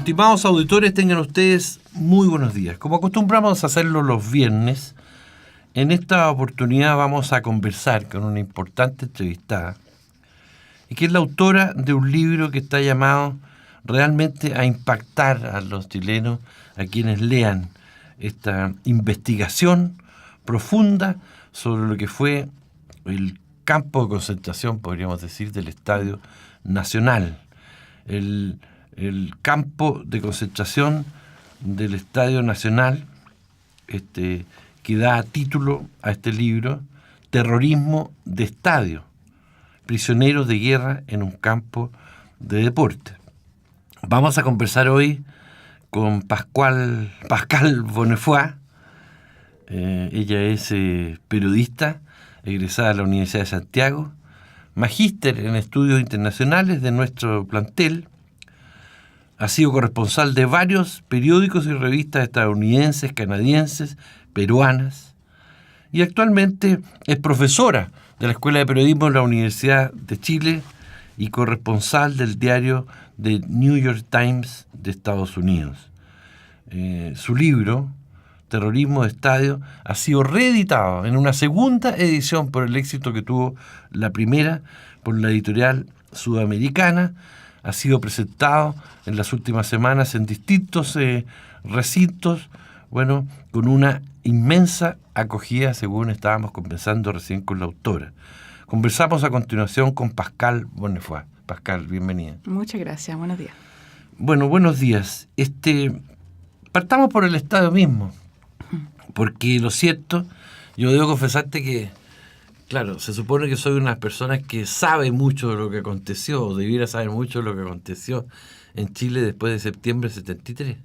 Estimados auditores, tengan ustedes muy buenos días. Como acostumbramos a hacerlo los viernes, en esta oportunidad vamos a conversar con una importante entrevistada, y que es la autora de un libro que está llamado realmente a impactar a los chilenos, a quienes lean esta investigación profunda sobre lo que fue el campo de concentración, podríamos decir, del Estadio Nacional. El campo de concentración del Estadio Nacional, que da título a este libro, Terrorismo de Estadio, prisioneros de guerra en un campo de deporte. Vamos a conversar hoy con Pascal Bonnefoy. Ella es periodista, egresada de la Universidad de Santiago, magíster en estudios internacionales de nuestro plantel. Ha sido corresponsal de varios periódicos y revistas estadounidenses, canadienses, peruanas, y actualmente es profesora de la Escuela de Periodismo de la Universidad de Chile y corresponsal del diario The New York Times de Estados Unidos. Su libro, Terrorismo de Estadio, ha sido reeditado en una segunda edición por el éxito que tuvo la primera por la editorial sudamericana. Ha sido presentado en las últimas semanas en distintos recintos, con una inmensa acogida, según estábamos conversando recién con la autora. Conversamos a continuación con Pascal Bonnefoy. Pascal, bienvenida. Muchas gracias, buenos días. Bueno, buenos días. Partamos por el estadio mismo, porque lo cierto, yo debo confesarte que, claro, se supone que soy una persona que sabe mucho de lo que aconteció, o debiera saber mucho de lo que aconteció en Chile después de septiembre del 73.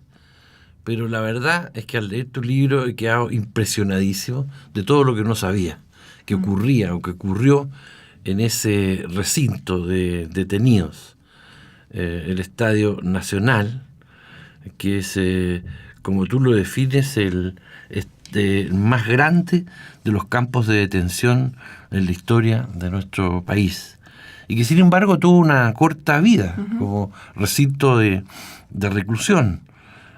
Pero la verdad es que al leer tu libro he quedado impresionadísimo de todo lo que no sabía que ocurría o que ocurrió en ese recinto de detenidos, el Estadio Nacional, que es, como tú lo defines, el más grande de los campos de detención en la historia de nuestro país, y que sin embargo tuvo una corta vida como recinto de reclusión,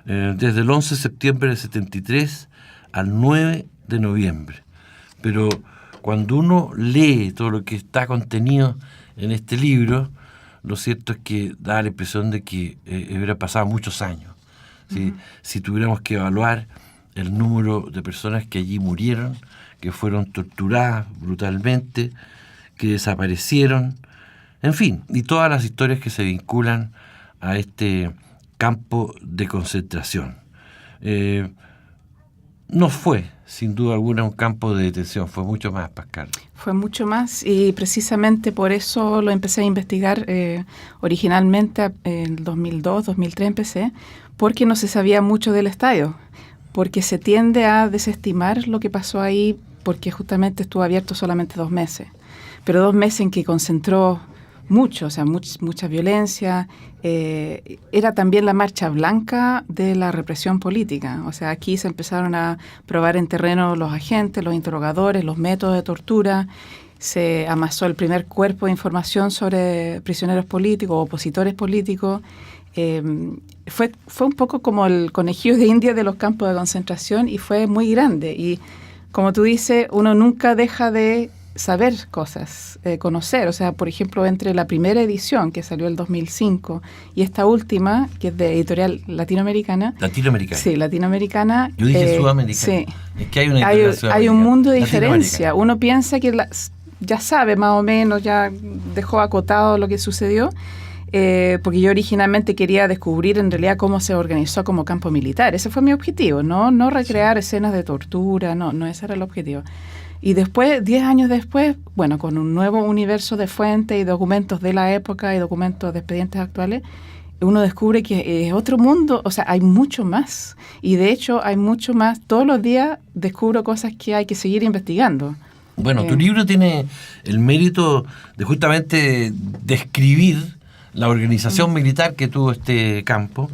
desde el 11 de septiembre del 73 al 9 de noviembre. Pero cuando uno lee todo lo que está contenido en este libro, lo cierto es que da la impresión de que hubiera pasado muchos años. ¿Sí? Si tuviéramos que evaluar el número de personas que allí murieron, que fueron torturadas brutalmente, que desaparecieron, en fin, y todas las historias que se vinculan a este campo de concentración. No fue, sin duda alguna, un campo de detención, fue mucho más, Pascal. Fue mucho más, y precisamente por eso lo empecé a investigar originalmente en 2002, 2003 empecé, porque no se sabía mucho del estadio, porque se tiende a desestimar lo que pasó ahí, porque justamente estuvo abierto solamente 2 meses, pero 2 meses en que concentró mucho, o sea, mucha violencia. Era también la marcha blanca de la represión política. O sea, aquí se empezaron a probar en terreno los agentes, los interrogadores, los métodos de tortura. Se amasó el primer cuerpo de información sobre prisioneros políticos, opositores políticos. Fue un poco como el conejillo de India de los campos de concentración, y fue muy grande. Y como tú dices, uno nunca deja de saber cosas, conocer. O sea, por ejemplo, entre la primera edición, que salió el 2005, y esta última, que es de editorial latinoamericana. Sí, latinoamericana. Yo dije sudamericana. Sí. Es que hay una editorial hay un mundo de diferencia. Uno piensa que ya sabe más o menos, ya dejó acotado lo que sucedió, porque yo originalmente quería descubrir en realidad cómo se organizó como campo militar. Ese fue mi objetivo, no recrear escenas de tortura, no ese era el objetivo. Y después, 10 años después, con un nuevo universo de fuentes y documentos de la época y documentos de expedientes actuales, uno descubre que es otro mundo. O sea, hay mucho más. Y de hecho hay mucho más. Todos los días descubro cosas que hay que seguir investigando. Bueno, tu libro tiene el mérito de justamente describir la organización militar que tuvo este campo.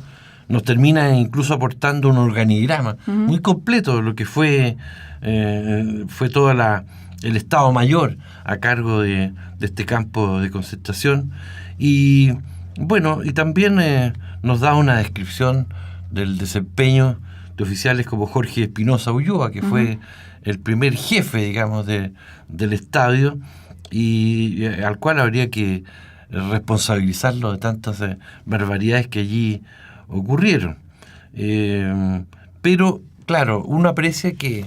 Nos termina incluso aportando un organigrama muy completo de lo que fue todo el Estado Mayor a cargo de este campo de concentración. Y Bueno, y también nos da una descripción del desempeño de oficiales como Jorge Espinosa Ulloa, que fue el primer jefe, digamos, del estadio, y al cual habría que responsabilizarlo de tantas barbaridades que allí ocurrieron. Pero, claro, uno aprecia que,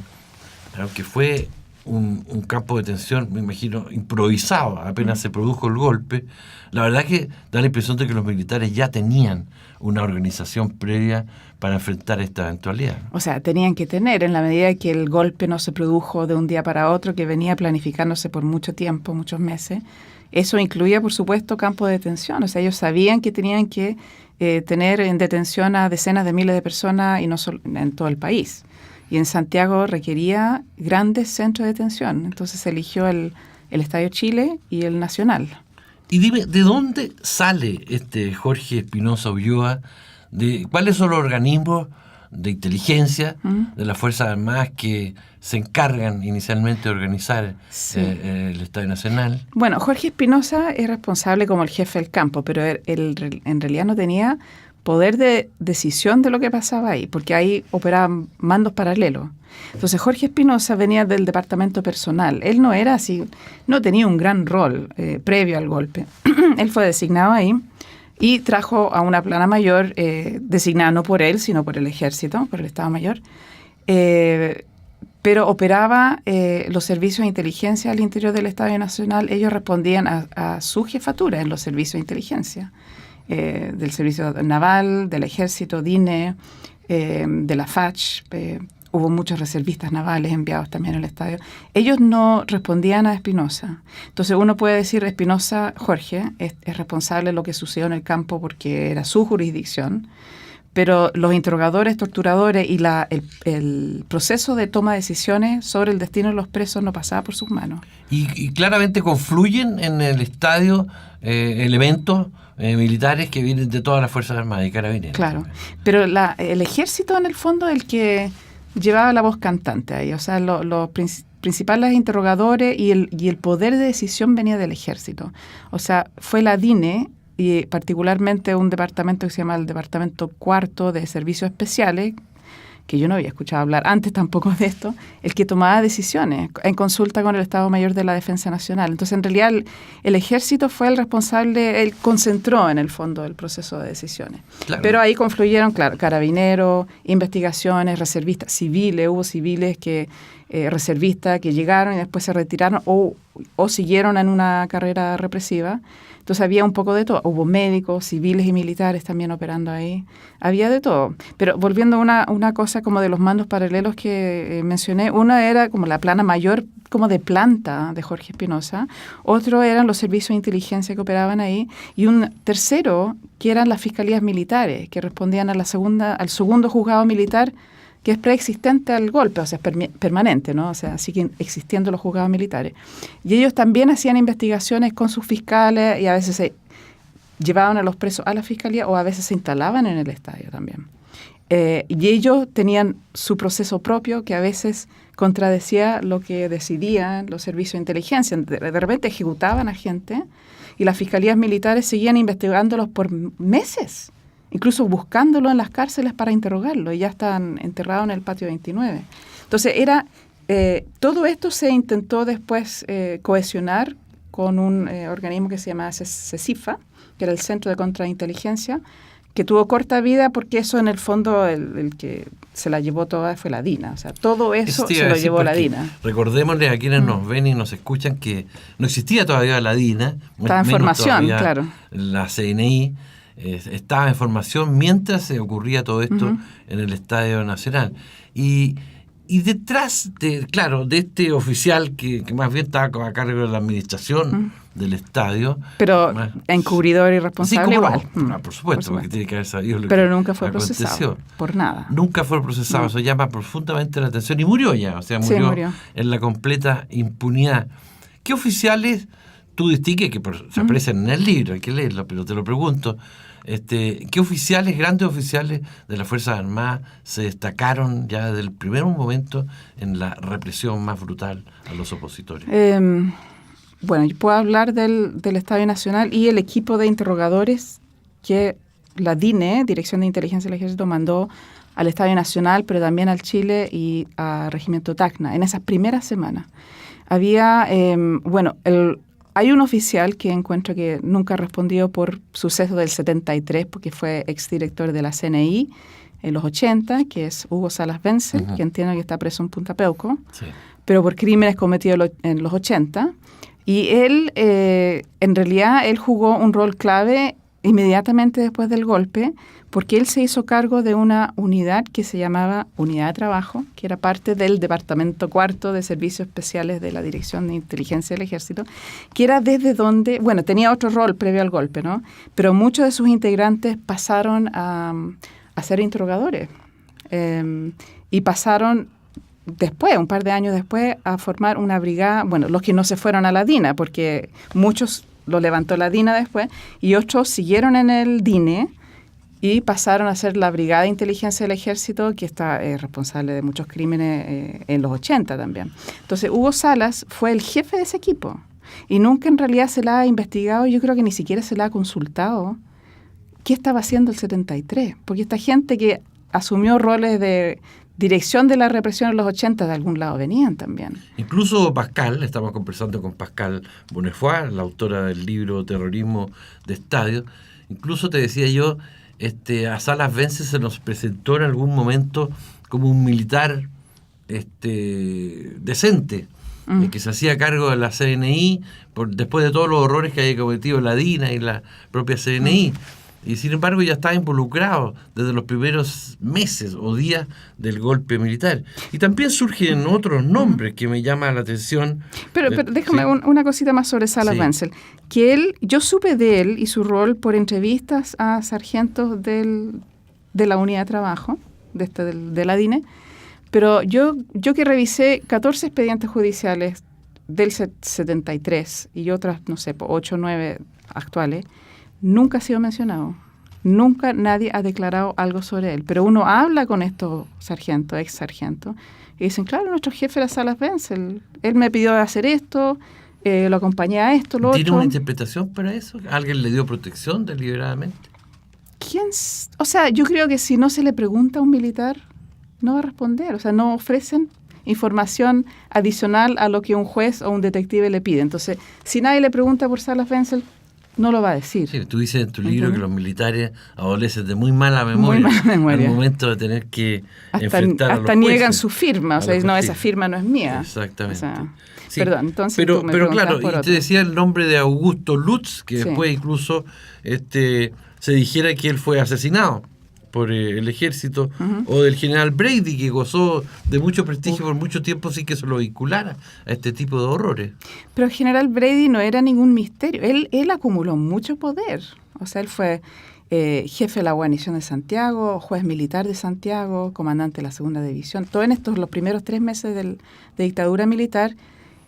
aunque fue un campo de tensión, me imagino, improvisado, apenas se produjo el golpe, la verdad que da la impresión de que los militares ya tenían una organización previa para enfrentar esta eventualidad. O sea, tenían que tener, en la medida que el golpe no se produjo de un día para otro, que venía planificándose por mucho tiempo, muchos meses. Eso incluía, por supuesto, campos de detención. O sea, ellos sabían que tenían que tener en detención a decenas de miles de personas y no solo en todo el país. Y en Santiago requería grandes centros de detención. Entonces se eligió el Estadio Chile y el Nacional. Y dime, ¿de dónde sale este Jorge Espinosa Ulloa? ¿Cuáles son los organismos de inteligencia de las Fuerzas Armadas que se encargan inicialmente de organizar el Estadio Nacional? Bueno, Jorge Espinosa es responsable como el jefe del campo, pero él en realidad no tenía poder de decisión de lo que pasaba ahí, porque ahí operaban mandos paralelos. Entonces Jorge Espinosa venía del departamento personal. Él no era así, no tenía un gran rol previo al golpe. Él fue designado ahí y trajo a una plana mayor designada no por él, sino por el ejército, por el Estado Mayor, pero operaba los servicios de inteligencia al interior del Estadio Nacional. Ellos respondían a su jefatura en los servicios de inteligencia, del Servicio Naval, del Ejército, DINE, de la FACH. Hubo muchos reservistas navales enviados también al estadio. Ellos no respondían a Espinosa. Entonces uno puede decir, Espinosa, Jorge, es responsable de lo que sucedió en el campo porque era su jurisdicción, pero los interrogadores, torturadores y el proceso de toma de decisiones sobre el destino de los presos no pasaba por sus manos. Y claramente confluyen en el estadio elementos militares que vienen de todas las Fuerzas Armadas y Carabineros. Claro, pero el ejército en el fondo es el que llevaba la voz cantante ahí, o sea, los principales interrogadores y el poder de decisión venía del ejército. O sea, fue la DINE y particularmente un departamento que se llama el Departamento Cuarto de Servicios Especiales, que yo no había escuchado hablar antes tampoco de esto, el que tomaba decisiones en consulta con el Estado Mayor de la Defensa Nacional. Entonces, en realidad, el ejército fue el responsable, él concentró en el fondo el proceso de decisiones. Claro. Pero ahí confluyeron, claro, carabineros, investigaciones, reservistas, civiles, hubo civiles reservistas que llegaron y después se retiraron o siguieron en una carrera represiva. Entonces había un poco de todo. Hubo médicos, civiles y militares también operando ahí. Había de todo. Pero volviendo a una cosa como de los mandos paralelos que mencioné, una era como la plana mayor como de planta de Jorge Espinosa, otro eran los servicios de inteligencia que operaban ahí, y un tercero que eran las fiscalías militares, que respondían al segundo juzgado militar, que es preexistente al golpe, o sea, es permanente, ¿no? O sea, siguen existiendo los juzgados militares. Y ellos también hacían investigaciones con sus fiscales y a veces se llevaban a los presos a la fiscalía o a veces se instalaban en el estadio también. Y ellos tenían su proceso propio que a veces contradecía lo que decidían los servicios de inteligencia. De repente ejecutaban a gente y las fiscalías militares seguían investigándolos por meses, incluso buscándolo en las cárceles para interrogarlo, y ya están enterrados en el patio 29. Entonces, todo esto se intentó después cohesionar con un organismo que se llamaba CECIFA, que era el Centro de Contrainteligencia, que tuvo corta vida porque eso en el fondo el que se la llevó toda fue la DINA. O sea, todo eso se lo llevó la DINA. Recordémosle a quienes nos ven y nos escuchan que no existía todavía la DINA. Estaba en formación, claro. La CNI estaba en formación mientras se ocurría todo esto en el Estadio Nacional. Y detrás de este oficial que más bien estaba a cargo de la administración del estadio. Pero encubridor y responsable igual. Por supuesto, porque tiene que haber sabido lo pero que nunca fue aconteció. Procesado, por nada. Nunca fue procesado, eso llama profundamente la atención. Y murió ya, o sea, murió en la completa impunidad. ¿Qué oficiales tú distingues, que se aprecian en el libro, hay que leerlo, pero te lo pregunto, ¿qué oficiales, grandes oficiales de las Fuerzas Armadas se destacaron ya desde el primer momento en la represión más brutal a los opositores? Bueno, yo puedo hablar del Estadio Nacional y el equipo de interrogadores que la DINE, Dirección de Inteligencia del Ejército, mandó al Estadio Nacional, pero también al Chile y al Regimiento Tacna, en esas primeras semanas. Había, hay un oficial que encuentro que nunca respondió por sucesos del 73, porque fue exdirector de la CNI en los 80, que es Hugo Salas Wenzel, que entiendo que está preso en Punta Peuco, pero por crímenes cometidos en los 80. Y él, en realidad, él jugó un rol clave inmediatamente después del golpe, porque él se hizo cargo de una unidad que se llamaba Unidad de Trabajo, que era parte del Departamento Cuarto de Servicios Especiales de la Dirección de Inteligencia del Ejército, que era desde donde, bueno, tenía otro rol previo al golpe, ¿no? Pero muchos de sus integrantes pasaron a ser interrogadores y pasaron después, un par de años después, a formar una brigada, bueno, los que no se fueron a la DINA, porque muchos lo levantó la DINA después, y otros siguieron en el DINE y pasaron a ser la Brigada de Inteligencia del Ejército, que está responsable de muchos crímenes en los 80 también. Entonces, Hugo Salas fue el jefe de ese equipo y nunca en realidad se la ha investigado, yo creo que ni siquiera se la ha consultado qué estaba haciendo el 73, porque esta gente que asumió roles de dirección de la represión en los 80 de algún lado venían también. Incluso Pascal, estamos conversando con Pascal Bonnefoy, la autora del libro Terrorismo de Estadio, incluso te decía yo, a Salas Wenzel se nos presentó en algún momento como un militar decente, que se hacía cargo de la CNI después de todos los horrores que había cometido la DINA y la propia CNI. Y sin embargo ya estaba involucrado desde los primeros meses o días del golpe militar. Y también surgen otros nombres que me llaman la atención. Pero déjame una cosita más sobre Salas Wenzel. Que yo supe de él y su rol por entrevistas a sargentos de la unidad de trabajo, de la DINE, pero yo que revisé 14 expedientes judiciales del 73 y otras, no sé, 8 o 9 actuales, nunca ha sido mencionado. Nunca nadie ha declarado algo sobre él. Pero uno habla con estos sargentos, ex sargentos, y dicen, claro, nuestro jefe era Salas Wenzel. Él me pidió hacer esto, lo acompañé a esto, lo otro. ¿Tiene una interpretación para eso? ¿Alguien le dio protección deliberadamente? O sea, yo creo que si no se le pregunta a un militar, no va a responder. O sea, no ofrecen información adicional a lo que un juez o un detective le pide. Entonces, si nadie le pregunta por Salas Wenzel, no lo va a decir. Sí, tú dices en tu libro que los militares adolecen de muy mala memoria, al momento de tener que enfrentar a los jueces. Hasta niegan su firma, o sea, no, esa firma no es mía. Exactamente. O sea, sí. Perdón, entonces pero claro, y te decía el nombre de Augusto Lutz, que después incluso se dijera que él fue asesinado por el ejército, o del general Brady, que gozó de mucho prestigio por mucho tiempo sin que se lo vinculara a este tipo de horrores. Pero el general Brady no era ningún misterio. Él acumuló mucho poder. O sea, él fue jefe de la guarnición de Santiago, juez militar de Santiago, comandante de la segunda división, todo en los primeros 3 meses de dictadura militar,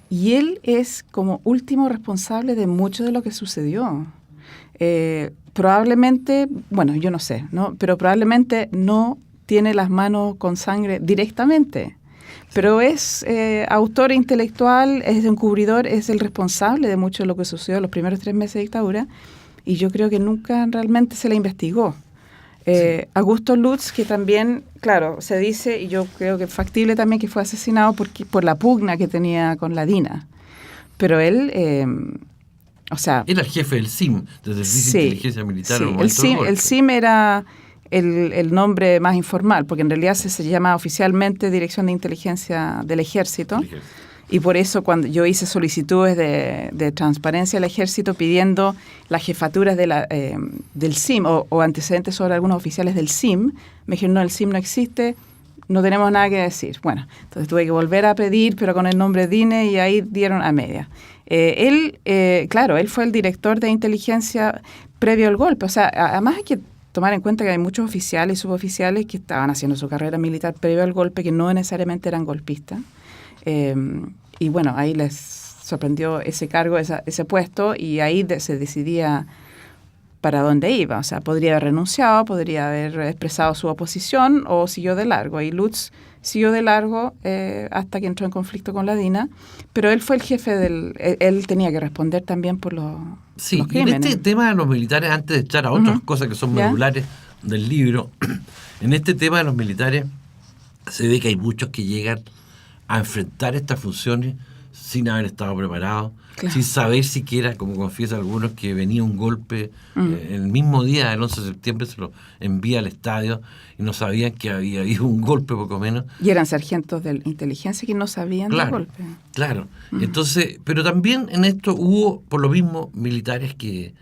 y él es como último responsable de mucho de lo que sucedió. Probablemente, bueno, yo no sé, ¿no? Pero probablemente no tiene las manos con sangre directamente, pero es autor intelectual, es encubridor, es el responsable de mucho de lo que sucedió en los primeros 3 meses de dictadura, y yo creo que nunca realmente se le investigó. Augusto Lutz, que también, claro, se dice, y yo creo que es factible también que fue asesinado por la pugna que tenía con la DINA, pero él... O sea, era el jefe del CIM, desde el Servicio de Inteligencia Militar. Sí, el CIM era el nombre más informal, porque en realidad se llama oficialmente Dirección de Inteligencia del Ejército. Y por eso cuando yo hice solicitudes de transparencia al Ejército pidiendo las jefaturas del CIM o antecedentes sobre algunos oficiales del CIM, me dijeron, no, el CIM no existe, no tenemos nada que decir. Bueno, entonces tuve que volver a pedir, pero con el nombre DINE, y ahí dieron a media. Él fue el director de inteligencia previo al golpe. O sea, además hay que tomar en cuenta que hay muchos oficiales y suboficiales que estaban haciendo su carrera militar previo al golpe, que no necesariamente eran golpistas. Y bueno, ahí les sorprendió ese cargo, ese puesto, y ahí se decidía para dónde iba. O sea, podría haber renunciado, podría haber expresado su oposición o siguió de largo. Y Lutz siguió de largo hasta que entró en conflicto con la DINA, pero él fue el jefe él tenía que responder también por los crímenes. Y en este tema de los militares, antes de echar a otras cosas que son medulares del libro, en este tema de los militares se ve que hay muchos que llegan a enfrentar estas funciones sin haber estado preparados, sin saber siquiera, como confiesan algunos, que venía un golpe el mismo día del 11 de septiembre, se lo envía al estadio y no sabían que había habido un golpe poco menos. Y eran sargentos de inteligencia que no sabían del golpe. Claro, entonces, pero también en esto hubo, por lo mismo, militares que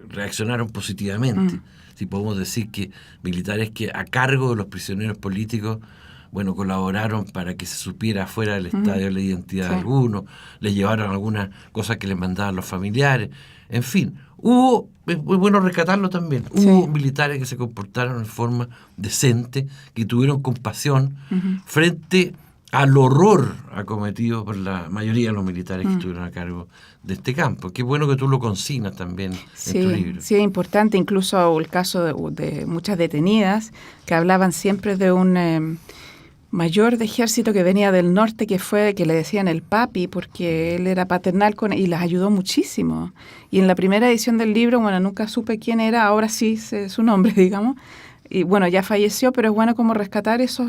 reaccionaron positivamente. Si podemos decir que militares que a cargo de los prisioneros políticos, bueno, colaboraron para que se supiera fuera del estadio la identidad de algunos, les llevaron algunas cosas que les mandaban los familiares, en fin, es muy bueno rescatarlo también, hubo militares que se comportaron en forma decente, que tuvieron compasión frente al horror acometido por la mayoría de los militares que estuvieron a cargo de este campo. Qué bueno que tú lo consignas también en tu libro. Sí, es importante, incluso el caso de muchas detenidas que hablaban siempre de un mayor de ejército que venía del norte, que le decían el papi, porque él era paternal y las ayudó muchísimo. Y en la primera edición del libro, bueno, nunca supe quién era, ahora sí sé su nombre, digamos. Y bueno, ya falleció, pero es bueno como rescatar esos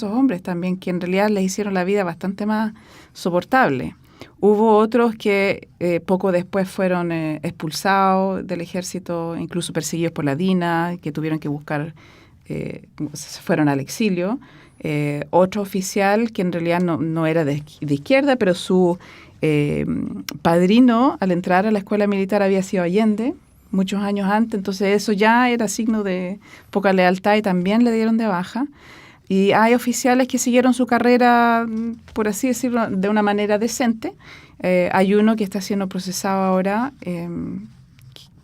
hombres también, que en realidad les hicieron la vida bastante más soportable. Hubo otros que poco después fueron expulsados del ejército, incluso perseguidos por la DINA, que tuvieron que buscar, se fueron al exilio. Otro oficial que en realidad no era de izquierda, pero su padrino al entrar a la escuela militar había sido Allende muchos años antes, entonces eso ya era signo de poca lealtad y también le dieron de baja. Y hay oficiales que siguieron su carrera, por así decirlo, de una manera decente. Hay uno que está siendo procesado ahora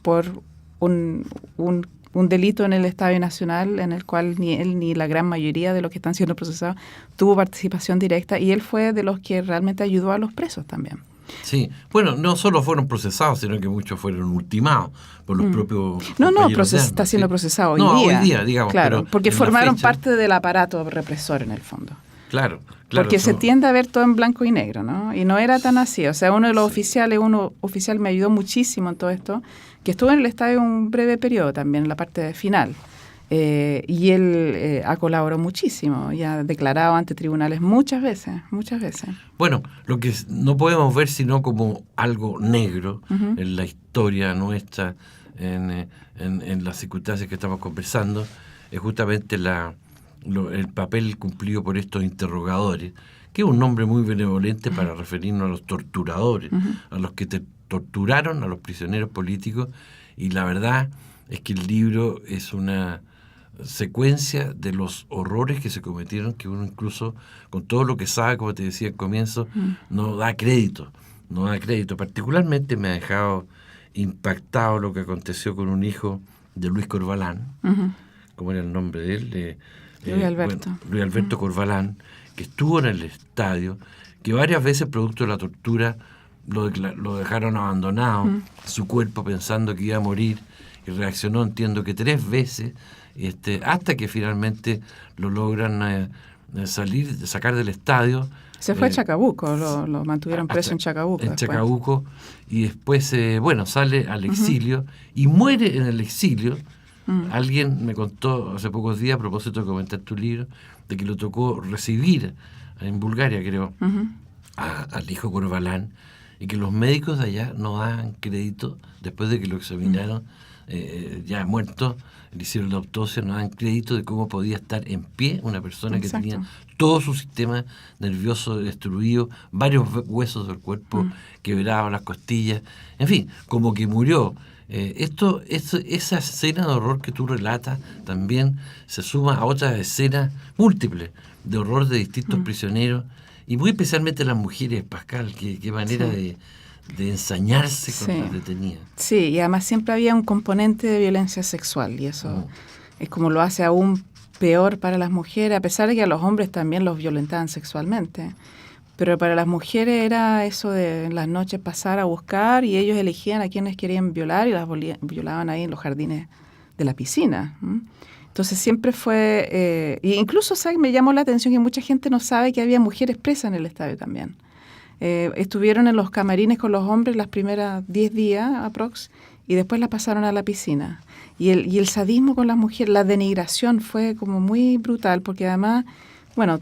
por un delito en el Estadio Nacional en el cual ni él ni la gran mayoría de los que están siendo procesados tuvo participación directa, y él fue de los que realmente ayudó a los presos también. Sí, bueno, no solo fueron procesados, sino que muchos fueron ultimados por los propios está siendo procesado hoy día, digamos. Claro, pero porque formaron parte del aparato represor en el fondo. Claro. Porque se tiende a ver todo en blanco y negro, ¿no? Y no era tan así. O sea, uno de los oficiales, oficial me ayudó muchísimo en todo esto, que estuvo en el estadio un breve periodo también, en la parte final. Y él ha colaborado muchísimo y ha declarado ante tribunales muchas veces. Bueno, lo que no podemos ver sino como algo negro en la historia nuestra, en las circunstancias que estamos conversando, es justamente el papel cumplido por estos interrogadores, que es un nombre muy benevolente para referirnos a los torturadores, a los que torturaron a los prisioneros políticos, y la verdad es que el libro es una secuencia de los horrores que se cometieron, que uno incluso con todo lo que sabe, como te decía al comienzo, no da crédito. Particularmente me ha dejado impactado lo que aconteció con un hijo de Luis Corvalán, ¿cómo era el nombre de él? Luis Alberto Corvalán, que estuvo en el estadio, que varias veces producto de la tortura lo dejaron abandonado, su cuerpo pensando que iba a morir, y reaccionó, entiendo que 3 veces, hasta que finalmente lo logran sacar del estadio. Se fue a Chacabuco, lo mantuvieron preso en Chacabuco. Chacabuco, y después, sale al exilio y muere en el exilio. Alguien me contó hace pocos días, a propósito de comentar tu libro, de que lo tocó recibir en Bulgaria, creo, al hijo Corvalán, y que los médicos de allá no daban crédito, después de que lo examinaron, ya muerto, le hicieron la autopsia, no dan crédito de cómo podía estar en pie una persona que tenía todo su sistema nervioso destruido, varios huesos del cuerpo quebrados, las costillas, en fin, como que murió. Esa escena de horror que tú relatas también se suma a otras escenas múltiples de horror de distintos prisioneros, y muy especialmente las mujeres, Pascal, qué manera de ensañarse con las detenidas. Sí, y además siempre había un componente de violencia sexual, y eso es como lo hace aún peor para las mujeres, a pesar de que a los hombres también los violentaban sexualmente. Pero para las mujeres era eso de en las noches pasar a buscar y ellos elegían a quienes querían violar y las violaban ahí en los jardines de la piscina. Entonces siempre fue... e incluso, ¿sabes? Me llamó la atención que mucha gente no sabe que había mujeres presas en el estadio también. Estuvieron en los camarines con los hombres las primeras 10 días, aprox, y después las pasaron a la piscina. Y el sadismo con las mujeres, la denigración fue como muy brutal, porque además, bueno,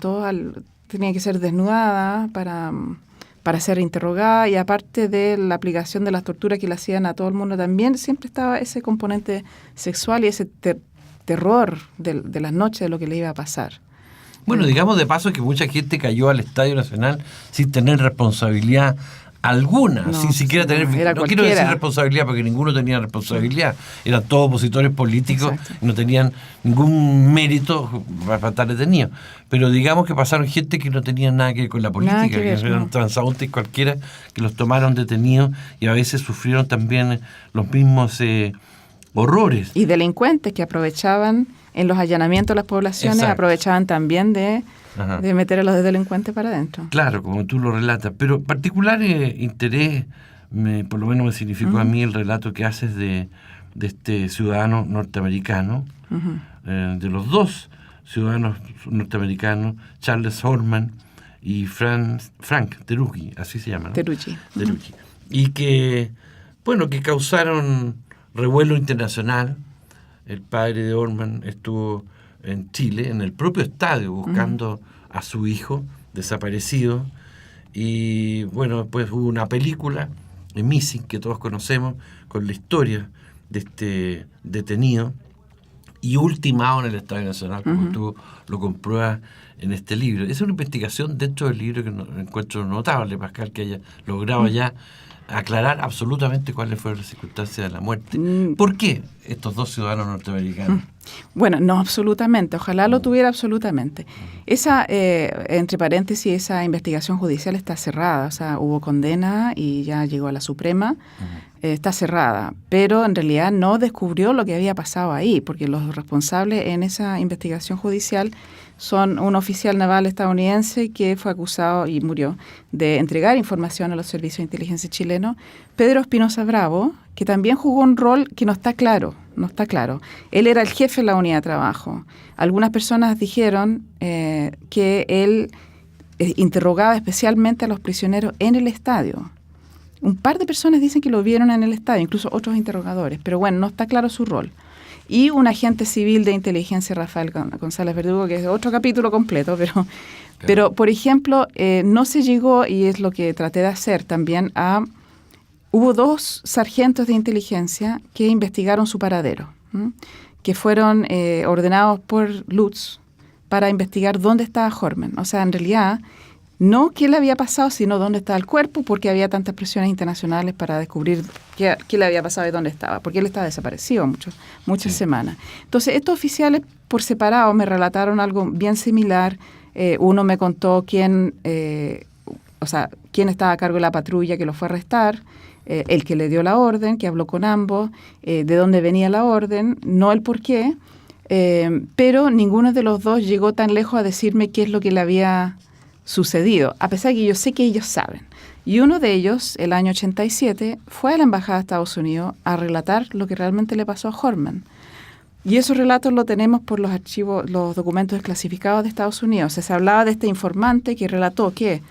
tenía que ser desnudada para ser interrogada, y aparte de la aplicación de las torturas que le hacían a todo el mundo también, siempre estaba ese componente sexual y ese terror de las noches de lo que le iba a pasar. Bueno, digamos de paso que mucha gente cayó al Estadio Nacional sin tener responsabilidad alguna, sin siquiera tener... No quiero decir responsabilidad porque ninguno tenía responsabilidad, eran todos opositores políticos. Exacto. Y no tenían ningún mérito para estar detenidos. Pero digamos que pasaron gente que no tenía nada que ver con la política, que eran transaúntes cualquiera, que los tomaron detenidos y a veces sufrieron también los mismos horrores. Y delincuentes que aprovechaban en los allanamientos de las poblaciones. Exacto. Aprovechaban también de meter a los delincuentes para adentro. Claro, como tú lo relatas. Pero particular interés, por lo menos me significó a mí el relato que haces de este ciudadano norteamericano, de los dos ciudadanos norteamericanos, Charles Horman y Frank Teruggi, así se llama, ¿no? Teruggi. Y que, bueno, que causaron revuelo internacional. El padre de Horman estuvo en Chile, en el propio estadio, buscando a su hijo desaparecido. Y bueno, pues hubo una película, Missing, que todos conocemos, con la historia de este detenido y ultimado en el Estadio Nacional, como tú lo compruebas en este libro. Es una investigación dentro del libro que encuentro notable, Pascal, que haya logrado ya aclarar absolutamente cuáles fueron las circunstancias de la muerte. ¿Por qué estos dos ciudadanos norteamericanos? Bueno, no absolutamente, ojalá lo tuviera absolutamente. Esa, entre paréntesis, esa investigación judicial está cerrada, o sea, hubo condena y ya llegó a la Suprema, está cerrada, pero en realidad no descubrió lo que había pasado ahí, porque los responsables en esa investigación judicial son un oficial naval estadounidense que fue acusado y murió de entregar información a los servicios de inteligencia chilenos, Pedro Espinosa Bravo, que también jugó un rol que no está claro. Él era el jefe de la unidad de trabajo. Algunas personas dijeron que él interrogaba especialmente a los prisioneros en el estadio. Un par de personas dicen que lo vieron en el estadio, incluso otros interrogadores, pero bueno, no está claro su rol. Y un agente civil de inteligencia, Rafael González Verdugo, que es otro capítulo completo, pero por ejemplo, no se llegó, y es lo que traté de hacer también, hubo 2 sargentos de inteligencia que investigaron su paradero, que fueron ordenados por Lutz para investigar dónde estaba Horman. O sea, en realidad, no qué le había pasado, sino dónde estaba el cuerpo, porque había tantas presiones internacionales para descubrir qué le había pasado y dónde estaba, porque él estaba desaparecido muchas semanas. Entonces, estos oficiales por separado me relataron algo bien similar. Uno me contó quién estaba a cargo de la patrulla que lo fue a arrestar, el que le dio la orden, que habló con ambos, de dónde venía la orden, no el por qué, pero ninguno de los dos llegó tan lejos a decirme qué es lo que le había sucedido, a pesar de que yo sé que ellos saben. Y uno de ellos, el año 87, fue a la Embajada de Estados Unidos a relatar lo que realmente le pasó a Horman. Y esos relatos los tenemos por los archivos, los documentos desclasificados de Estados Unidos. Se hablaba de este informante que relató que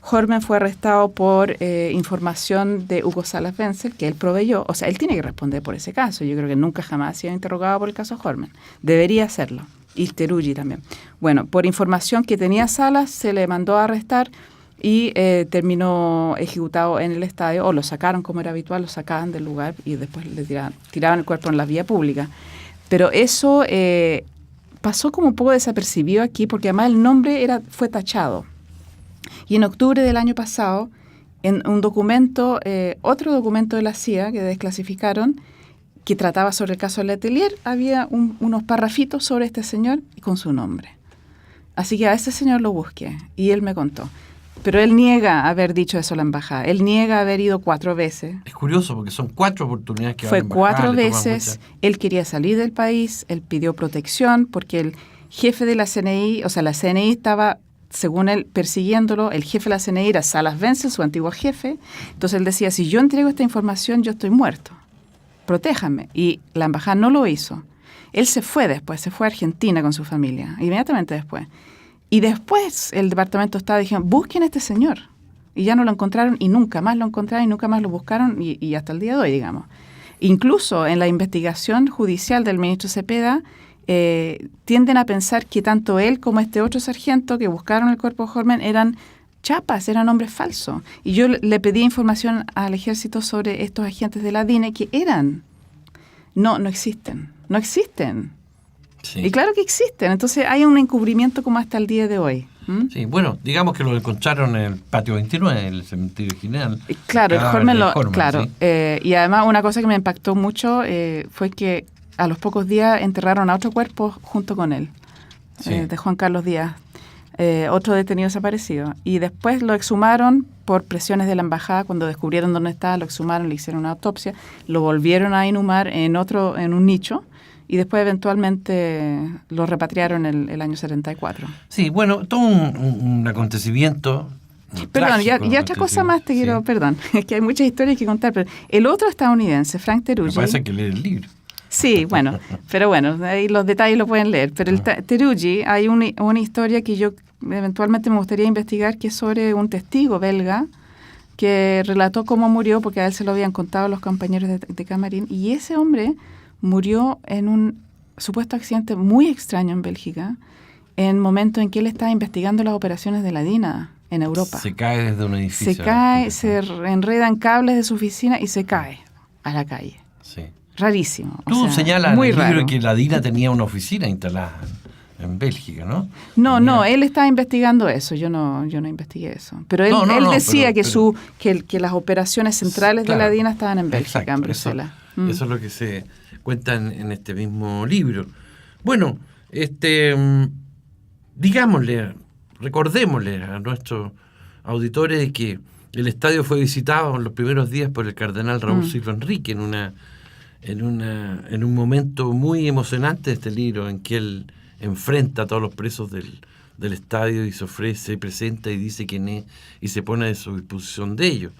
Horman fue arrestado por información de Hugo Salas Wenzel, que él proveyó. O sea, él tiene que responder por ese caso. Yo creo que nunca jamás ha sido interrogado por el caso Horman. Debería hacerlo. Y Teruggi también. Bueno, por información que tenía Salas, se le mandó a arrestar y terminó ejecutado en el estadio, o lo sacaron como era habitual, lo sacaban del lugar y después le tiraban el cuerpo en la vía pública. Pero eso pasó como un poco desapercibido aquí, porque además el nombre fue tachado. Y en octubre del año pasado, en un documento, otro documento de la CIA que desclasificaron, que trataba sobre el caso Letelier, había unos parrafitos sobre este señor y con su nombre. Así que a ese señor lo busqué y él me contó. Pero él niega haber dicho eso a la embajada. Él niega haber ido 4 veces. Es curioso porque son 4 oportunidades que fue 4 veces. Él quería salir del país, él pidió protección porque el jefe de la CNI, o sea, la CNI estaba según él, persiguiéndolo. El jefe de la CNI era Salas Wenzel, su antiguo jefe. Entonces él decía, si yo entrego esta información, yo estoy muerto. Protéjanme. Y la embajada no lo hizo. Él se fue después, se fue a Argentina con su familia, inmediatamente después. Y después el Departamento de Estado dijeron, busquen a este señor. Y ya no lo encontraron y nunca más lo encontraron y nunca más lo buscaron y hasta el día de hoy, digamos. Incluso en la investigación judicial del ministro Cepeda, tienden a pensar que tanto él como este otro sargento que buscaron el cuerpo de Horman eran chapas, eran hombres falsos. Y yo le pedí información al ejército sobre estos agentes de la DINE que no existen. Sí. Y claro que existen. Entonces hay un encubrimiento como hasta el día de hoy. Sí, bueno, digamos que lo encontraron en el patio 29, en el cementerio general. Claro, el Horman claro. ¿Sí? Y además una cosa que me impactó mucho fue que a los pocos días enterraron a otro cuerpo junto con él, sí. De Juan Carlos Díaz, otro detenido desaparecido. Y después lo exhumaron por presiones de la embajada. Cuando descubrieron dónde estaba, lo exhumaron, le hicieron una autopsia, lo volvieron a inhumar en un nicho. Y después eventualmente lo repatriaron el año 74. Sí, bueno, todo un acontecimiento. Perdón, y otra cosa más te quiero, perdón, es que hay muchas historias que contar, pero el otro estadounidense, Frank Teruggi. Me parece que leer el libro. Sí, bueno, pero bueno, ahí los detalles lo pueden leer. Pero el Teruggi, hay una historia que yo eventualmente me gustaría investigar, que es sobre un testigo belga que relató cómo murió, porque a él se lo habían contado los compañeros de camarín, y ese hombre murió en un supuesto accidente muy extraño en Bélgica, en momento en que él estaba investigando las operaciones de la DINA en Europa. Se cae desde un edificio. Se cae, se enredan cables de su oficina y se cae a la calle. Sí. Rarísimo. Tú señalas en el libro raro. que la DINA tenía una oficina instalada en Bélgica, ¿no? No, él estaba investigando eso, yo no investigué eso. Pero él decía que las operaciones centrales de la DINA estaban en Bélgica, exacto, en Bruselas. Eso es lo que se cuenta en este mismo libro. Bueno, recordémosle a nuestros auditores que el estadio fue visitado en los primeros días por el cardenal Raúl Silva Enrique en un momento muy emocionante de este libro, en que él enfrenta a todos los presos del estadio y se ofrece, presenta y dice quién es y se pone a su disposición de ellos.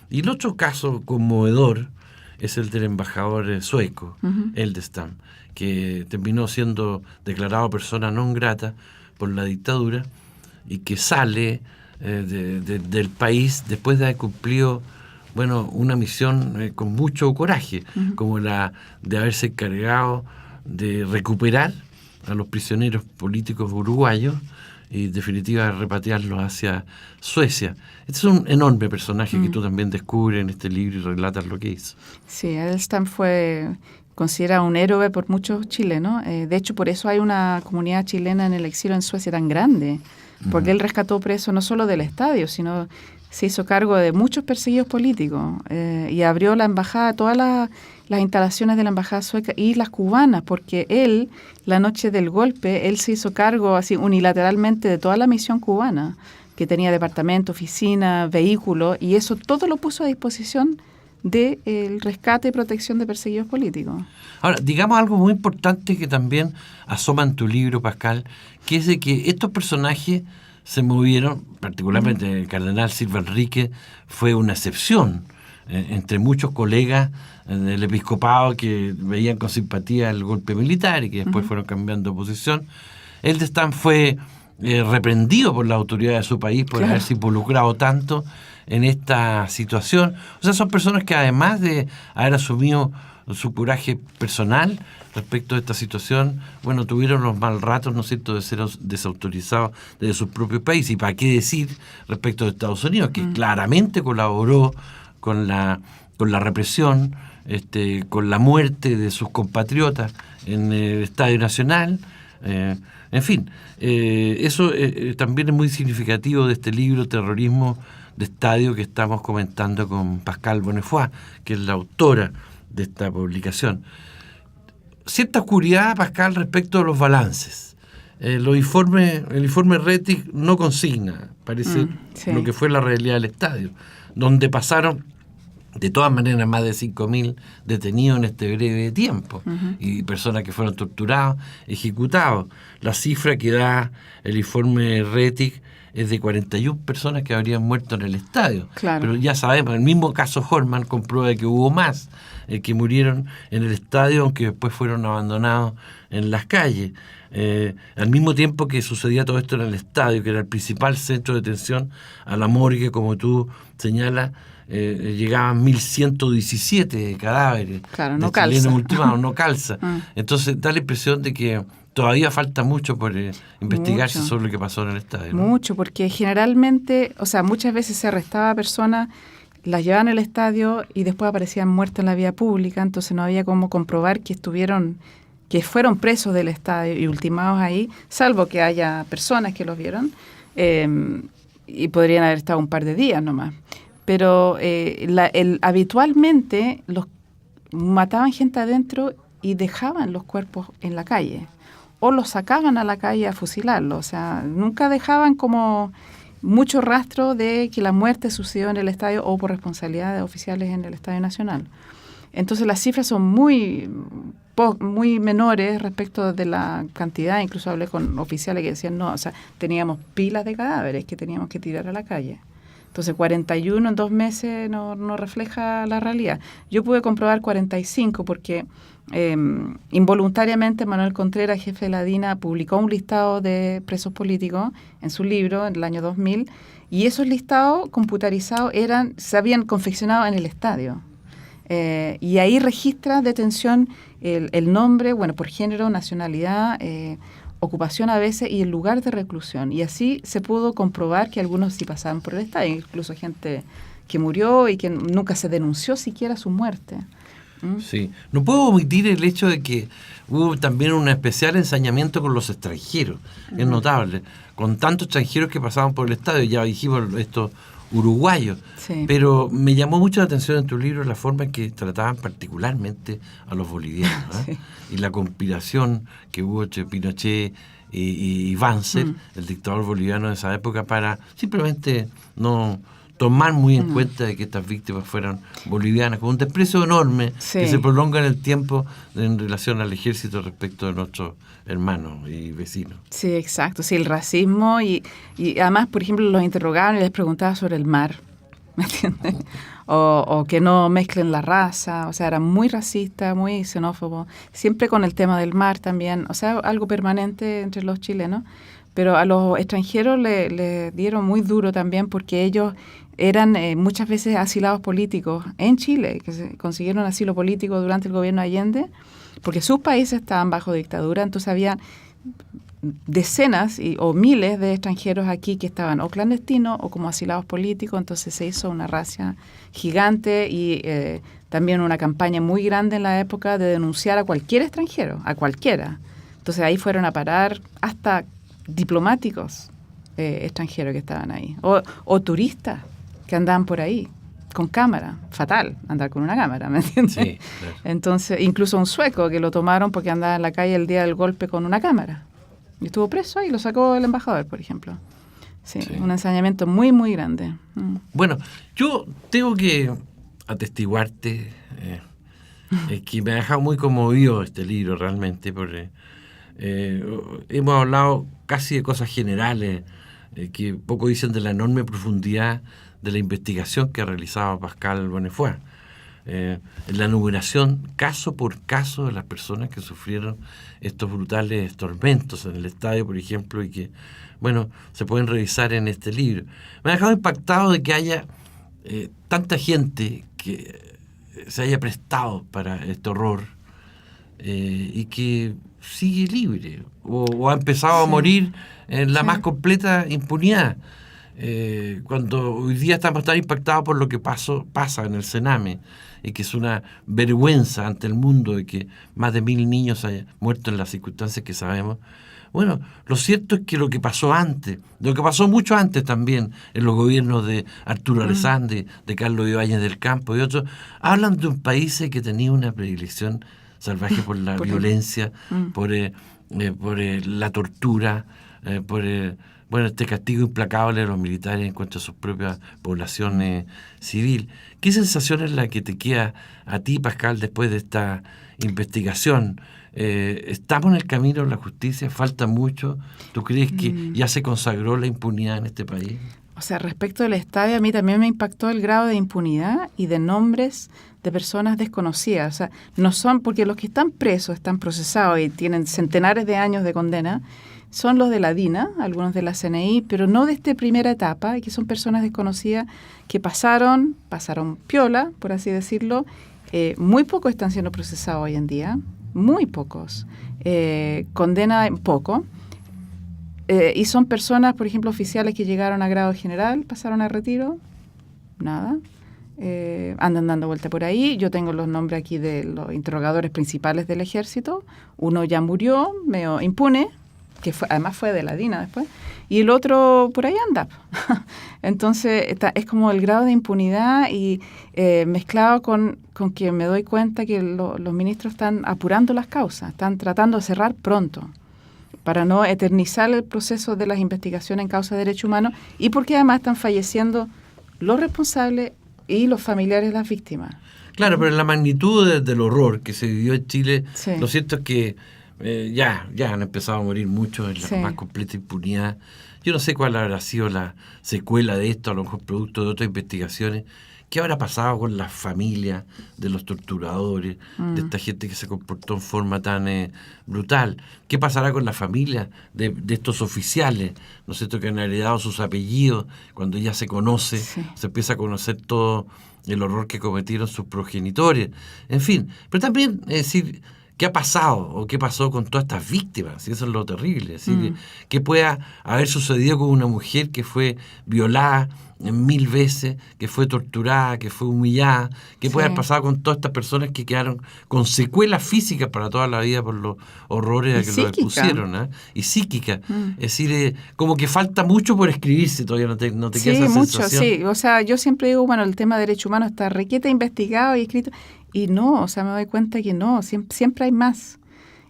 Y el otro caso conmovedor es el del embajador sueco, Eldestam, que terminó siendo declarado persona non grata por la dictadura y que sale del país después de haber cumplido una misión con mucho coraje, como la de haberse encargado de recuperar a los prisioneros políticos uruguayos y en definitiva repatriarlos hacia Suecia. Este es un enorme personaje que tú también descubres en este libro y relatas lo que hizo. Sí, Eldestam fue considerado un héroe por muchos chilenos. De hecho, por eso hay una comunidad chilena en el exilio en Suecia tan grande, porque él rescató presos no solo del estadio, sino se hizo cargo de muchos perseguidos políticos y abrió la embajada, todas las instalaciones de la embajada sueca y las cubanas, porque él, la noche del golpe, él se hizo cargo así unilateralmente de toda la misión cubana, que tenía departamento, oficina, vehículo, y eso todo lo puso a disposición del rescate y protección de perseguidos políticos. Ahora, digamos algo muy importante que también asoma en tu libro, Pascal, que es de que estos personajes se movieron, particularmente el cardenal Silva Enrique fue una excepción entre muchos colegas del episcopado que veían con simpatía el golpe militar y que después fueron cambiando de posición. Eldestam fue reprendido por la autoridad de su país por haberse involucrado tanto en esta situación. O sea, son personas que además de haber asumido su coraje personal respecto a esta situación, tuvieron los mal ratos, ¿no es cierto?, de ser desautorizados desde sus propios países. Y para qué decir respecto de Estados Unidos, que claramente colaboró con la represión, con la muerte de sus compatriotas en el Estadio Nacional. En fin, eso también es muy significativo de este libro, Terrorismo de Estadio, que estamos comentando con Pascal Bonnefoy, que es la autora de esta publicación. Cierta oscuridad, Pascal, respecto a los balances. El informe Rettig no consigna, parece, lo que fue la realidad del estadio, donde pasaron de todas maneras más de 5.000 detenidos en este breve tiempo y personas que fueron torturados, ejecutados. La cifra que da el informe Rettig es de 41 personas que habrían muerto en el estadio. Claro. Pero ya sabemos, el mismo caso Horman comprueba que hubo más que murieron en el estadio, aunque después fueron abandonados en las calles. Al mismo tiempo que sucedía todo esto en el estadio, que era el principal centro de detención, a la morgue, como tú señalas, llegaban 1.117 cadáveres. Claro, de no calza. chilenos ultimados, no calza. Entonces da la impresión de que todavía falta mucho por investigarse Mucho. sobre lo que pasó en el estadio, ¿no? Mucho, porque generalmente, o sea, muchas veces se arrestaba a personas, las llevaban al estadio y después aparecían muertas en la vía pública, entonces no había cómo comprobar que fueron presos del estadio y ultimados ahí, salvo que haya personas que los vieron, y podrían haber estado un par de días nomás. Pero habitualmente los mataban gente adentro y dejaban los cuerpos en la calle, o los sacaban a la calle a fusilarlos. O sea, nunca dejaban como mucho rastro de que la muerte sucedió en el estadio o por responsabilidad de oficiales en el Estadio Nacional. Entonces las cifras son muy menores respecto de la cantidad. Incluso hablé con oficiales que decían, no, o sea, teníamos pilas de cadáveres que teníamos que tirar a la calle. Entonces 41 en 2 meses no refleja la realidad. Yo pude comprobar 45 porque involuntariamente Manuel Contreras, jefe de la DINA, publicó un listado de presos políticos en su libro en el año 2000, y esos listados computarizados se habían confeccionado en el estadio. Y ahí registra detención el nombre, bueno, por género, nacionalidad, ocupación a veces y el lugar de reclusión. Y así se pudo comprobar que algunos sí pasaban por el estadio, incluso gente que murió y que nunca se denunció siquiera su muerte. Sí. No puedo omitir el hecho de que hubo también un especial ensañamiento con los extranjeros. Es notable. Con tantos extranjeros que pasaban por el estadio, ya dijimos estos uruguayos. Sí. Pero me llamó mucho la atención en tu libro la forma en que trataban particularmente a los bolivianos. ¿Eh? Sí. Y la conspiración que hubo entre Pinochet y Banzer, el dictador boliviano de esa época, para simplemente no tomar muy en cuenta de que estas víctimas fueran bolivianas, con un desprecio enorme que se prolonga en el tiempo en relación al ejército respecto de nuestros hermanos y vecinos. Sí, exacto. Sí, el racismo y además, por ejemplo, los interrogaban y les preguntaban sobre el mar, ¿me entiendes? O que no mezclen la raza, o sea, era muy racista, muy xenófobo, siempre con el tema del mar también, o sea, algo permanente entre los chilenos. Pero a los extranjeros le dieron muy duro también porque ellos eran muchas veces asilados políticos en Chile, que consiguieron asilo político durante el gobierno de Allende, porque sus países estaban bajo dictadura, entonces había decenas o miles de extranjeros aquí que estaban o clandestinos o como asilados políticos, entonces se hizo una racia gigante y también una campaña muy grande en la época de denunciar a cualquier extranjero, a cualquiera. Entonces ahí fueron a parar hasta diplomáticos extranjeros que estaban ahí, o turistas que andaban por ahí con cámara. Fatal andar con una cámara, ¿me entiendes? Sí, claro. Entonces, incluso un sueco que lo tomaron porque andaba en la calle el día del golpe con una cámara y estuvo preso y lo sacó el embajador, por ejemplo. Sí, sí. Un ensañamiento muy, muy grande. Bueno, yo tengo que atestiguarte que me ha dejado muy conmovido este libro realmente, porque hemos hablado casi de cosas generales que poco dicen de la enorme profundidad de la investigación que ha realizado Pascal Bonnefoy. En la enumeración caso por caso de las personas que sufrieron estos brutales tormentos en el estadio, por ejemplo, y que, bueno, se pueden revisar en este libro. Me ha dejado impactado de que haya tanta gente que se haya prestado para este horror y que sigue libre o ha empezado a morir en la más completa impunidad. Cuando hoy día estamos tan impactados por lo que pasa en el Sename, y que es una vergüenza ante el mundo de que más de 1.000 niños hayan muerto en las circunstancias que sabemos. Bueno, lo cierto es que lo que pasó antes, lo que pasó mucho antes también en los gobiernos de Arturo Alessandri, de Carlos Ibáñez del Campo y otros, hablan de un país que tenía una predilección salvaje por la violencia, por la tortura, este castigo implacable de los militares en contra de su propia población civil. ¿Qué sensación es la que te queda a ti, Pascal, después de esta investigación? ¿Estamos en el camino de la justicia? ¿Falta mucho? ¿Tú crees que ya se consagró la impunidad en este país? O sea, respecto del estadio, a mí también me impactó el grado de impunidad y de nombres de personas desconocidas. O sea, no son, porque los que están presos, están procesados y tienen centenares de años de condena, son los de la DINA, algunos de la CNI, pero no de esta primera etapa, y que son personas desconocidas que pasaron piola, por así decirlo. Muy pocos están siendo procesados hoy en día, muy pocos. Condena poco. Y son personas, por ejemplo, oficiales que llegaron a grado general, pasaron a retiro, nada. Andan dando vuelta por ahí. Yo tengo los nombres aquí de los interrogadores principales del ejército. Uno ya murió, medio impune, que además fue de la DINA después, y el otro por ahí anda. Entonces, es como el grado de impunidad y mezclado con que me doy cuenta que los ministros están apurando las causas, están tratando de cerrar pronto, para no eternizar el proceso de las investigaciones en causa de derechos humanos y porque además están falleciendo los responsables y los familiares de las víctimas. Claro, pero la magnitud del horror que se vivió en Chile, sí. Lo cierto es que ya han empezado a morir muchos en la sí. más completa impunidad. Yo no sé cuál habrá sido la secuela de esto, a lo mejor producto de otras investigaciones. ¿Qué habrá pasado con las familias de los torturadores, de esta gente que se comportó en forma tan brutal? ¿Qué pasará con la familia de estos oficiales, ¿no es cierto?, que han heredado sus apellidos? Cuando ya se conoce, sí. se empieza a conocer todo el horror que cometieron sus progenitores. En fin, pero también, es decir, ¿qué ha pasado o qué pasó con todas estas víctimas? Y eso es lo terrible. Es decir, ¿qué pueda haber sucedido con una mujer que fue violada 1000 veces, que fue torturada, que fue humillada? ¿Qué puede haber pasado con todas estas personas que quedaron con secuelas físicas para toda la vida por los horrores a que los expusieron? Y psíquica. Es decir, como que falta mucho por escribirse, todavía no te queda esa sensación. Sí, o sea, yo siempre digo, bueno, el tema de derechos humanos está requete investigado y escrito. Y no, o sea, me doy cuenta que no, siempre hay más.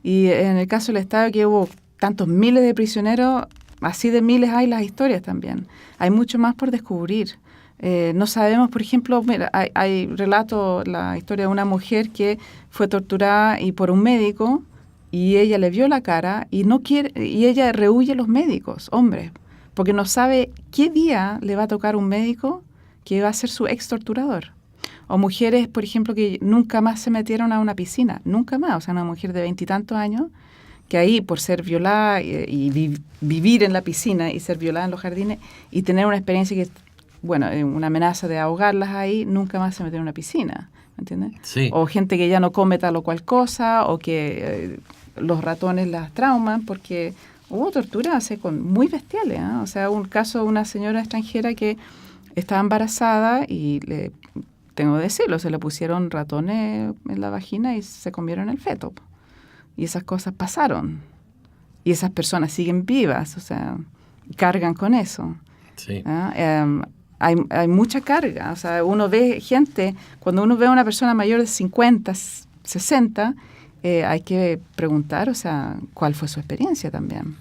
Y en el caso del Estado, que hubo tantos miles de prisioneros, así de miles hay las historias también. Hay mucho más por descubrir. No sabemos, por ejemplo, mira, hay relato, la historia de una mujer que fue torturada y por un médico, y ella le vio la cara y no quiere, y ella rehúye a los médicos, hombres, porque no sabe qué día le va a tocar un médico que va a ser su ex torturador. O mujeres, por ejemplo, que nunca más se metieron a una piscina, nunca más. O sea, una mujer de 20 y tantos años, que ahí por ser violada y vivir en la piscina y ser violada en los jardines y tener una experiencia que, bueno, una amenaza de ahogarlas ahí, nunca más se metieron a una piscina, ¿me entiendes? Sí. O gente que ya no come tal o cual cosa, o que los ratones las trauman, porque hubo torturas muy bestiales, ¿eh? O sea, un caso de una señora extranjera que estaba embarazada y tengo que decirlo, se le pusieron ratones en la vagina y se comieron el feto. Y esas cosas pasaron. Y esas personas siguen vivas, o sea, cargan con eso. Sí. Hay mucha carga. O sea, uno ve gente, cuando uno ve a una persona mayor de 50, 60, hay que preguntar, o sea, cuál fue su experiencia también.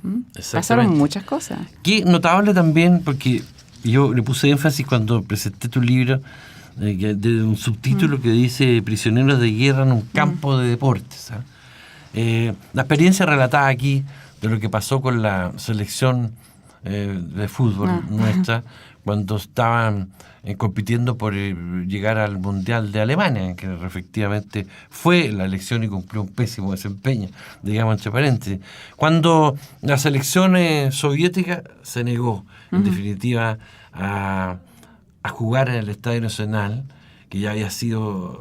Pasaron muchas cosas. Qué notable también, porque yo le puse énfasis cuando presenté tu libro, de un subtítulo que dice Prisioneros de guerra en un campo de deportes. La experiencia relatada aquí de lo que pasó con la selección de fútbol nuestra cuando estaban compitiendo por llegar al Mundial de Alemania, que efectivamente fue la elección y cumplió un pésimo desempeño, digamos entre paréntesis. Cuando la selección soviética se negó, en definitiva, a jugar en el Estadio Nacional, que ya había sido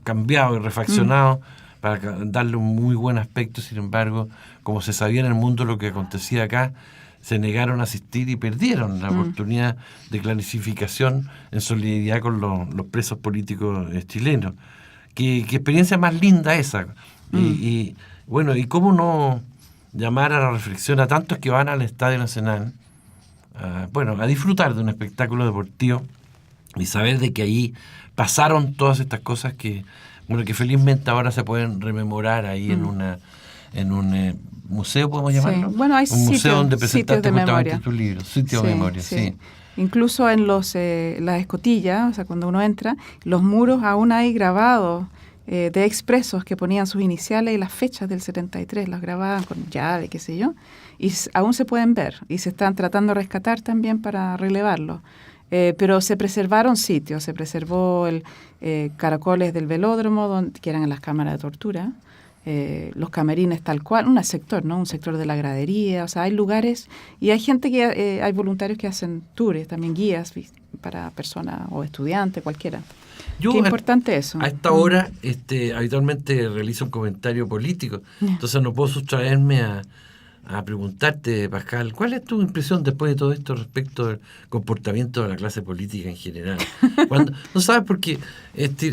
cambiado y refaccionado para darle un muy buen aspecto. Sin embargo, como se sabía en el mundo lo que acontecía acá, se negaron a asistir y perdieron la oportunidad de clasificación en solidaridad con los presos políticos chilenos. ¿Qué experiencia más linda esa? Y bueno, ¿y cómo no llamar a la reflexión a tantos que van al Estadio Nacional a disfrutar de un espectáculo deportivo y saber de que ahí pasaron todas estas cosas que felizmente ahora se pueden rememorar ahí en en un museo, podemos llamarlo. Sí. Bueno, hay un museo donde presentaste justamente memoria. tu libro, sitio de memoria, sí. Incluso en las escotillas, o sea, cuando uno entra, los muros aún hay grabados de expresos que ponían sus iniciales y las fechas del 73, las grababan con llave, qué sé yo, y aún se pueden ver y se están tratando de rescatar también para relevarlo. Pero se preservaron sitios, se preservó el caracoles del velódromo, que eran las cámaras de tortura, los camarines tal cual, un sector, ¿no? Un sector de la gradería, o sea, hay lugares y hay gente que, hay voluntarios que hacen tours, también guías para personas o estudiantes, cualquiera. Qué importante eso. A esta hora habitualmente realizo un comentario político, entonces no puedo sustraerme a preguntarte, Pascal, ¿cuál es tu impresión después de todo esto respecto del comportamiento de la clase política en general? No sabes, porque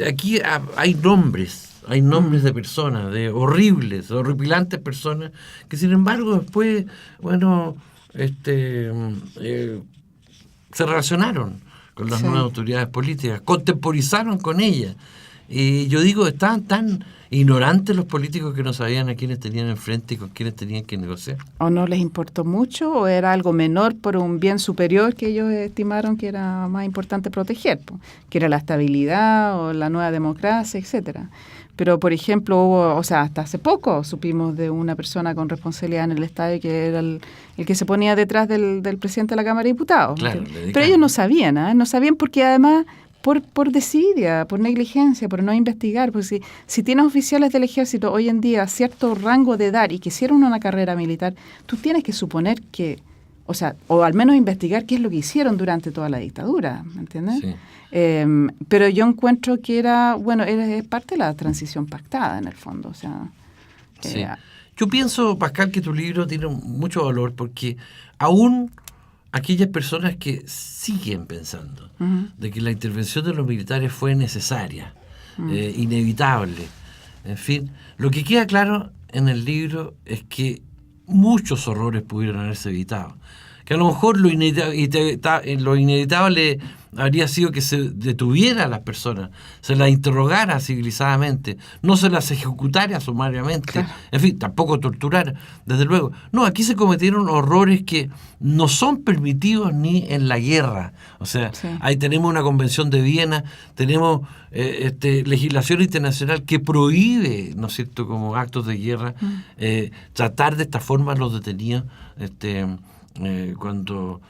aquí hay nombres de personas, de horripilantes personas, que sin embargo después, se relacionaron con las nuevas autoridades políticas, contemporizaron con ellas. Y yo digo, estaban tan ignorantes los políticos que no sabían a quiénes tenían enfrente y con quiénes tenían que negociar. ¿O no les importó mucho o era algo menor por un bien superior que ellos estimaron que era más importante proteger, que era la estabilidad o la nueva democracia, etcétera? Pero, por ejemplo, hasta hace poco supimos de una persona con responsabilidad en el estadio que era el que se ponía detrás del presidente de la Cámara de Diputados. Claro, pero ellos no sabían, no sabían porque además por desidia, por negligencia, por no investigar. Porque si tienes oficiales del ejército hoy en día cierto rango de edad y que hicieron una carrera militar, tú tienes que suponer que, o al menos investigar qué es lo que hicieron durante toda la dictadura, ¿me entiendes? Sí. Pero yo encuentro que es parte de la transición pactada en el fondo. Sí. Yo pienso, Pascal, que tu libro tiene mucho valor porque aún aquellas personas que siguen pensando de que la intervención de los militares fue necesaria, inevitable, en fin, lo que queda claro en el libro es que muchos horrores pudieron haberse evitado. Que a lo mejor lo inevitable habría sido que se detuviera a las personas, se las interrogara civilizadamente, no se las ejecutara sumariamente, claro. En fin, tampoco torturara, desde luego. No, aquí se cometieron horrores que no son permitidos ni en la guerra. O sea, ahí tenemos una convención de Viena, tenemos legislación internacional que prohíbe, ¿no es cierto?, como actos de guerra, tratar de esta forma a los detenidos, cuando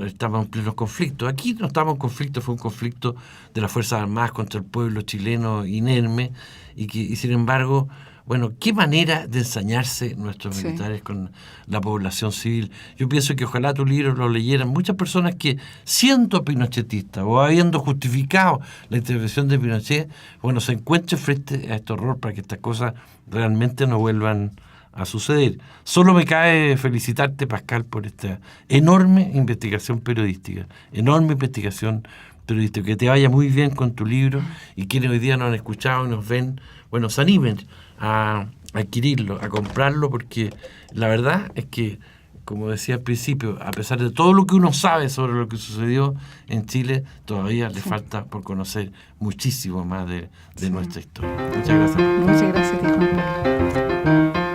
estaban en plenos conflictos. Aquí no estábamos en conflicto, fue un conflicto de las Fuerzas Armadas contra el pueblo chileno inerme y sin embargo, qué manera de ensañarse nuestros militares con la población civil. Yo pienso que ojalá tu libro lo leyeran muchas personas que, siendo pinochetistas o habiendo justificado la intervención de Pinochet, se encuentren frente a este horror para que estas cosas realmente no vuelvan a suceder. Solo me cabe felicitarte, Pascal, por esta enorme investigación periodística. Que te vaya muy bien con tu libro y quienes hoy día nos han escuchado y nos ven, se animen a adquirirlo, a comprarlo, porque la verdad es que, como decía al principio, a pesar de todo lo que uno sabe sobre lo que sucedió en Chile, todavía le falta por conocer muchísimo más de nuestra historia. Muchas gracias. Muchas gracias, Juan Pablo.